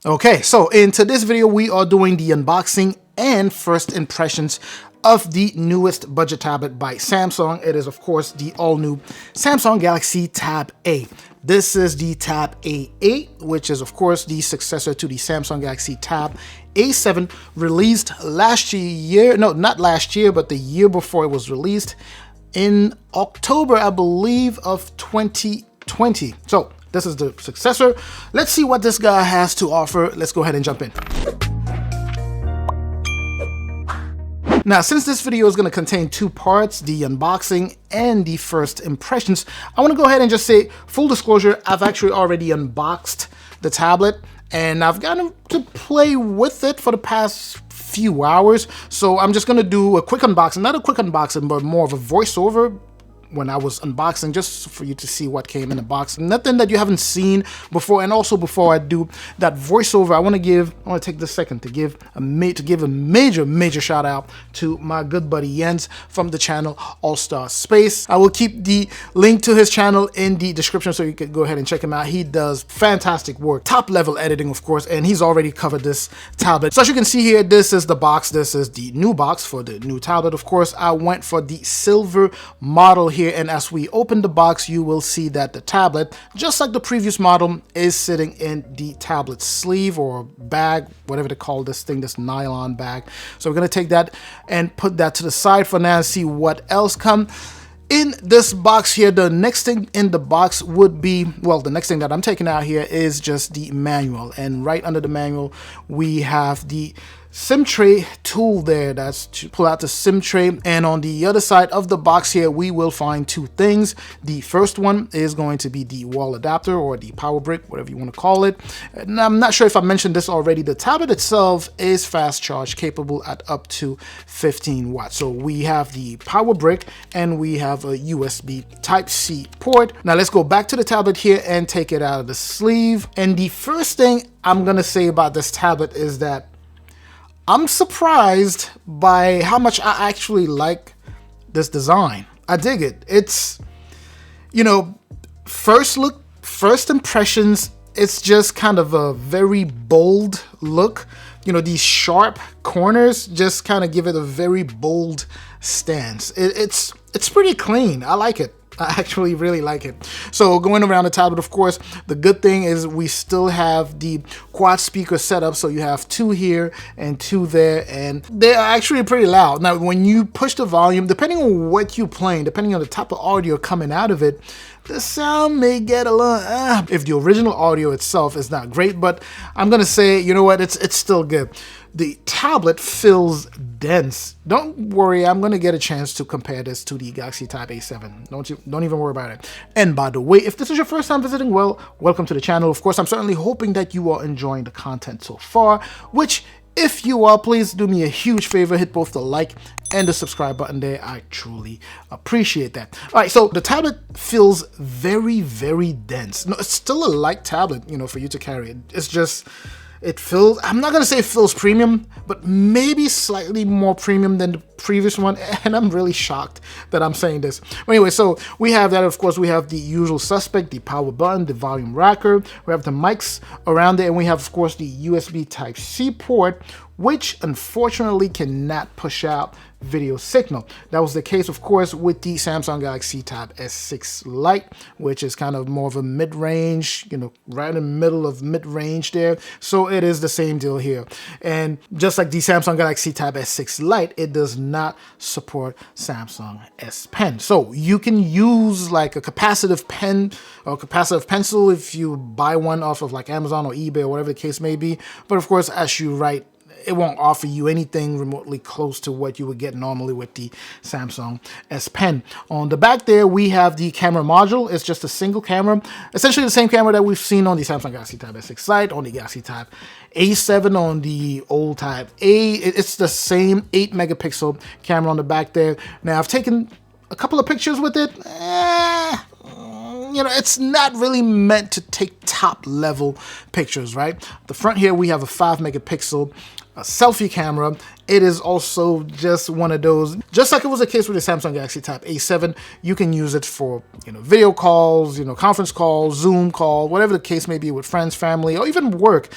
Okay, so in today's video, we are doing the unboxing and first impressions of the newest budget tablet by Samsung. It is, of course, the all-new Samsung Galaxy Tab A. This is the Tab A8, which is, of course, the successor to the Samsung Galaxy Tab A7, released last year. No, not last year, but the year before it was released in October, I believe, of 2020. So this is the successor. Let's see what this guy has to offer. Let's go ahead and jump in. Now, since this video is going to contain two parts, the unboxing and the first impressions, I want to go ahead and just say, full disclosure, I've actually already unboxed the tablet and I've gotten to play with it for the past few hours. So I'm just going to do a quick unboxing, not a quick unboxing, but more of a voiceover when I was unboxing, just for you to see what came in the box. Nothing that you haven't seen before. And also, before I do that voiceover, I want to take this second to give a major shout out to my good buddy Jens from the channel All Star Space. I will keep the link to his channel in the description so you can go ahead and check him out. He does fantastic work, top level editing, of course, and he's already covered this tablet. So as you can see here, this is the box. This is the new box for the new tablet. Of course, I went for the silver model here. And as we open the box, you will see that the tablet, just like the previous model, is sitting in the tablet sleeve or bag, whatever they call this thing, this nylon bag. So we're going to take that and put that to the side for now and see what else comes in this box here. The next thing in the box would be, well, the next thing that I'm taking out here is just the manual. And right under the manual, we have the SIM tray tool there. That's to pull out the SIM tray. And on the other side of the box here, we will find two things. The first one is going to be the wall adapter or the power brick, whatever you want to call it. And I'm not sure if I mentioned this already. The tablet itself is fast charge capable at up to 15 watts. So we have the power brick and we have a USB Type-C port. Now let's go back to the tablet here and take it out of the sleeve. And the first thing I'm going to say about this tablet is that I'm surprised by how much I actually like this design. I dig it. It's, you know, first impressions, it's just kind of a very bold look. You know, these sharp corners just kind of give it a very bold stance. It's pretty clean. I like it. I actually really like it. So going around the tablet, of course, the good thing is we still have the quad speaker setup. So you have two here and two there, and they're actually pretty loud. Now, when you push the volume, depending on what you're playing, depending on the type of audio coming out of it, the sound may get a little, if the original audio itself is not great, but I'm going to say, you know what, it's still good. The tablet feels dense. Don't worry, I'm going to get a chance to compare this to the Galaxy Tab A7. Don't even worry about it. And by the way, if this is your first time visiting, well, welcome to the channel. Of course, I'm certainly hoping that you are enjoying the content so far, which, if you are, please do me a huge favor, hit both the like and the subscribe button there. I truly appreciate that. All right, so the tablet feels very dense. No, it's still a light tablet, you know, for you to carry it. It's just, it feels, I'm not gonna say it feels premium, but maybe slightly more premium than the previous one, and I'm really shocked that I'm saying this. But anyway, so we have that. Of course, we have the usual suspect, the power button, the volume rocker, we have the mics around there, and we have, of course, the USB Type-C port, which unfortunately cannot push out video signal. That was the case, of course, with the Samsung Galaxy Tab S6 Lite, which is kind of more of a mid-range, you know, right in the middle of mid-range there. So it is the same deal here. And just like the Samsung Galaxy Tab S6 Lite, it does not support Samsung S Pen. So you can use like a capacitive pen or capacitive pencil if you buy one off of like Amazon or eBay or whatever the case may be. But of course, as you write, it won't offer you anything remotely close to what you would get normally with the Samsung S Pen. On the back there, we have the camera module. It's just a single camera, essentially the same camera that we've seen on the Samsung Galaxy Tab S6 Lite, on the Galaxy Tab A7, on the old Tab A. It's the same 8 megapixel camera on the back there. Now, I've taken a couple of pictures with it. You know, it's not really meant to take top level pictures, right? The front here, we have a 5 megapixel selfie camera. It is also just one of those, just like it was the case with the Samsung Galaxy Tab A7, you can use it for, you know, video calls, you know, conference calls, Zoom call, whatever the case may be with friends, family, or even work.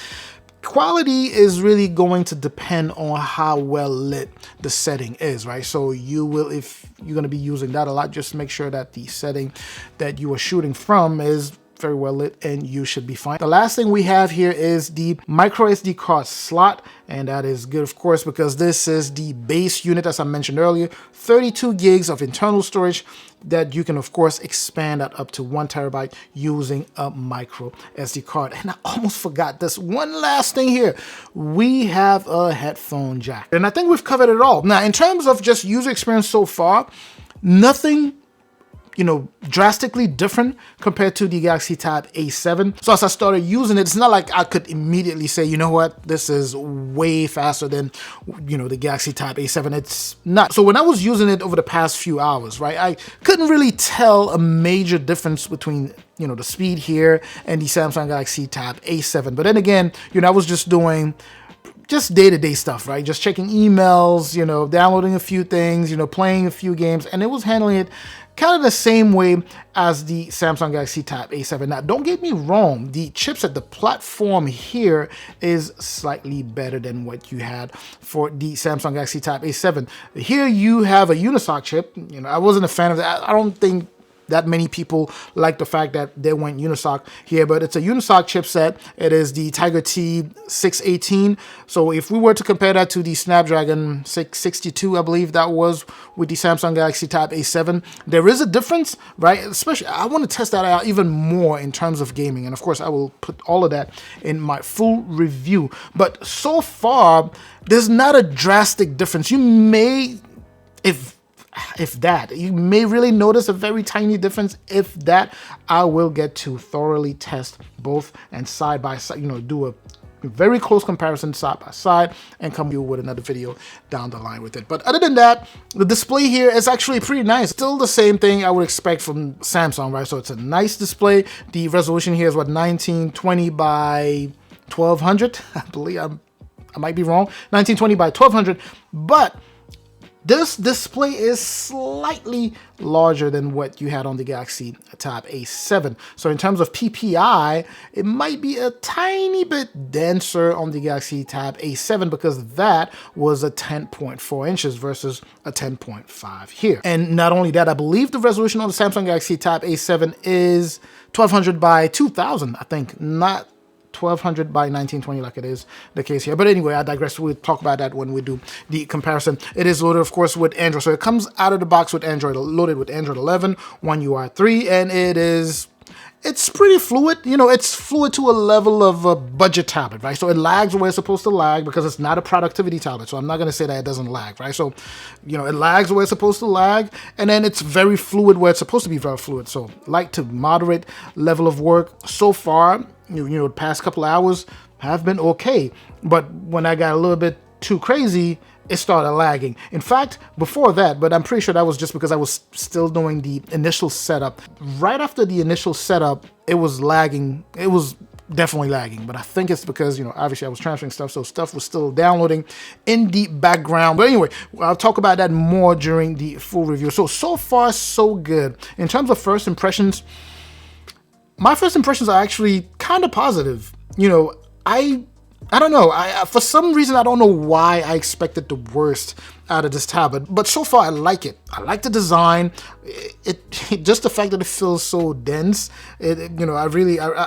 quality is really going to depend on how well lit the setting is, right? So you will, if you're going to be using that a lot, just make sure that the setting that you are shooting from is very well lit and you should be fine. The last thing we have here is the micro SD card slot, and that is good, of course, because this is the base unit, as I mentioned earlier, 32 gigs of internal storage that you can, of course, expand that up to 1 terabyte using a micro SD card. And I almost forgot this one last thing here. We have a headphone jack, and I think we've covered it all. Now, in terms of just user experience so far, nothing drastically different compared to the Galaxy Tab A7. So as I started using it, it's not like I could immediately say, you know what, this is way faster than, the Galaxy Tab A7. It's not. So when I was using it over the past few hours, right, I couldn't really tell a major difference between, the speed here and the Samsung Galaxy Tab A7. But then again, I was just doing just day-to-day stuff, right? Just checking emails, downloading a few things, playing a few games, and it was handling it kind of the same way as the Samsung Galaxy Tab A7. Now, don't get me wrong, the chipset, the platform here is slightly better than what you had for the Samsung Galaxy Tab A7. Here you have a Unisoc chip. I wasn't a fan of that. I don't think that many people like the fact that they went Unisoc here, but it's a Unisoc chipset. It is the Tiger T618. So if we were to compare that to the Snapdragon 662, I believe that was with the Samsung Galaxy Tab A7, there is a difference, right? Especially, I want to test that out even more in terms of gaming. And of course, I will put all of that in my full review. But so far, there's not a drastic difference. You may, if that, you may really notice a very tiny difference. If that, I will get to thoroughly test both and side by side, do a very close comparison side by side and come to you with another video down the line with it. But other than that, the display here is actually pretty nice. Still the same thing I would expect from Samsung, right? So it's a nice display. The resolution here is what, 1920 by 1200, I believe. I might be wrong, 1920 by 1200, but this display is slightly larger than what you had on the Galaxy Tab A7. So in terms of PPI, it might be a tiny bit denser on the Galaxy Tab A7 because that was a 10.4 inches versus a 10.5 here. And not only that, I believe the resolution on the Samsung Galaxy Tab A7 is 1200 by 2000, I think, not 1200 by 1920 like it is the case here. But anyway, I digress. We'll talk about that when we do the comparison. It is loaded, of course, with Android. So it comes out of the box with Android, loaded with Android 11, One UI 3, and it's pretty fluid. It's fluid to a level of a budget tablet, right? So it lags where it's supposed to lag because it's not a productivity tablet. So I'm not going to say that it doesn't lag, right? So, it lags where it's supposed to lag, and then it's very fluid where it's supposed to be very fluid. So light to moderate level of work so far. The past couple of hours have been okay, but when I got a little bit too crazy, it started lagging. In fact, before that, but I'm pretty sure that was just because I was still doing the initial setup. Right after the initial setup, it was lagging. It was definitely lagging, but I think it's because, obviously I was transferring stuff, so stuff was still downloading in the background. But anyway, I'll talk about that more during the full review. So far, so good. In terms of first impressions, my first impressions are actually kind of positive. I don't know. For some reason, I don't know why I expected the worst out of this tablet, but so far I like it. I like the design. It just the fact that it feels so dense. I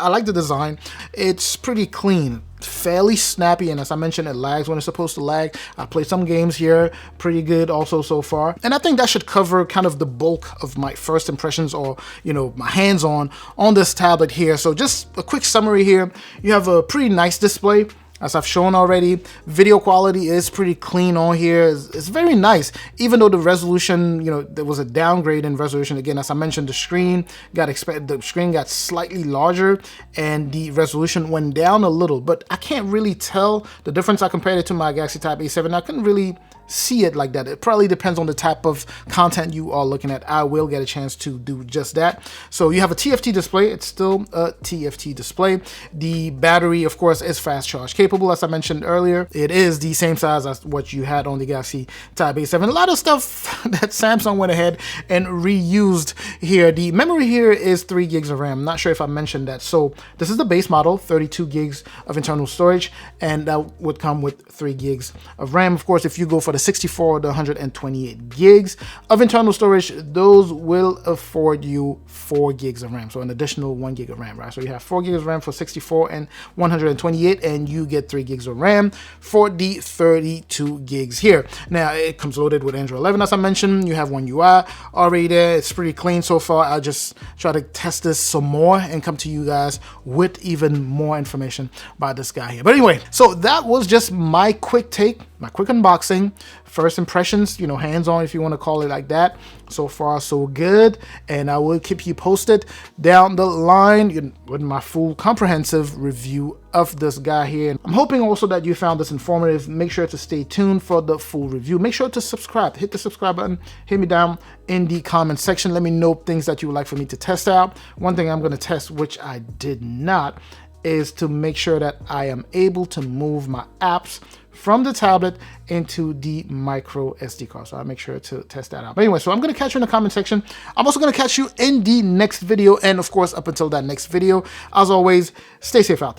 like the design. It's pretty clean, fairly snappy, and as I mentioned, it lags when it's supposed to lag. I played some games here, pretty good also so far, and I think that should cover kind of the bulk of my first impressions, or my hands-on this tablet here. So just a quick summary here. You have a pretty nice display. As I've shown already, video quality is pretty clean on here. It's very nice, even though the resolution, there was a downgrade in resolution. Again, as I mentioned, the screen got slightly larger and the resolution went down a little, but I can't really tell the difference. I compared it to my Galaxy Tab A7. I couldn't really see it like that. It probably depends on the type of content you are looking at. I will get a chance to do just that. So you have a TFT display. It's still a TFT display. The battery, of course, is fast charge capable, as I mentioned earlier. It is the same size as what you had on the Galaxy Tab A7. A lot of stuff that Samsung went ahead and reused here. The memory here is 3 gigs of RAM. I'm not sure if I mentioned that. So this is the base model, 32 gigs of internal storage, and that would come with 3 gigs of RAM. Of course, if you go for the 64 or the 128 gigs of internal storage, those will afford you 4 gigs of RAM. So an additional 1 gig of RAM, right? So you have 4 gigs of RAM for 64 and 128, and you get 3 gigs of RAM for the 32 gigs here. Now, it comes loaded with Android 11, as I mentioned. You have One UI already there. It's pretty clean so far. I'll just try to test this some more and come to you guys with even more information about this guy here. But anyway, so that was just my quick take, my quick unboxing, first impressions, you know, hands-on if you want to call it like that. So far, so good, and I will keep you posted down the line with my full comprehensive review of this guy here. I'm hoping also that you found this informative. Make sure to stay tuned for the full review. Make sure to subscribe. Hit the subscribe button. Hit me down in the comment section. Let me know things that you would like for me to test out. One thing I'm going to test, which I did not, is to make sure that I am able to move my apps from the tablet into the micro SD card. So I'll make sure to test that out. But anyway, so I'm going to catch you in the comment section. I'm also going to catch you in the next video. And of course, up until that next video, as always, stay safe out there.